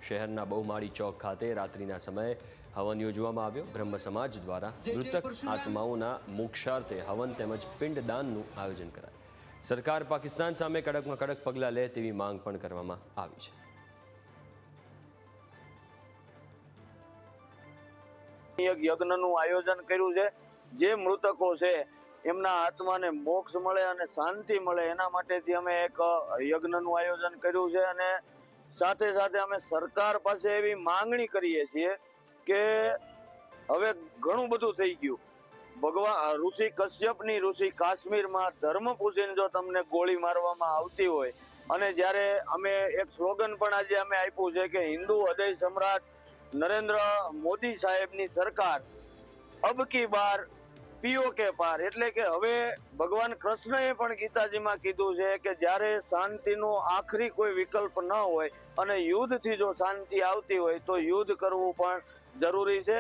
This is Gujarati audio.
શહેરના બહુમાળી ચોક ખાતે રાત્રિના સમયે હવન યોજવામાં આવ્યો। બ્રહ્મ સમાજ દ્વારા મૃતક આત્માઓના મોક્ષાર્થે હવન તેમજ પિંડદાનનું આયોજન કરાયું। સરકાર પાકિસ્તાન સામે કડકમાં કડક પગલાં લે તેવી માંગ પણ કરવામાં આવી છે। એક યજ્ઞનું આયોજન કર્યું છે। જે મૃતકો છે એમના આત્માને મોક્ષ મળે અને શાંતિ મળે એના માટેથી અમે એક યજ્ઞનું આયોજન કર્યું છે અને સાથે સાથે અમે સરકાર પાસે એવી માંગણી કરીએ છીએ કે હવે ઘણું બધું થઈ ગયું। ભગવાન ઋષિ કશ્યપની ઋષિ કાશ્મીરમાં ધર્મ પૂછીને જો તમને ગોળી મારવામાં આવતી હોય અને જ્યારે અમે એક સ્લોગન પણ આજે અમે આપ્યું છે કે હિન્દુ હૃદય સમ્રાટ નરેન્દ્ર મોદી સાહેબની સરકાર અબ કી બાર પીઓકે પાર, એટલે કે હવે ભગવાન કૃષ્ણએ પણ ગીતાજીમાં કીધું છે કે જ્યારે શાંતિનો આખરી કોઈ વિકલ્પ ન હોય અને યુદ્ધથી જો શાંતિ આવતી હોય તો યુદ્ધ કરવું પણ જરૂરી છે।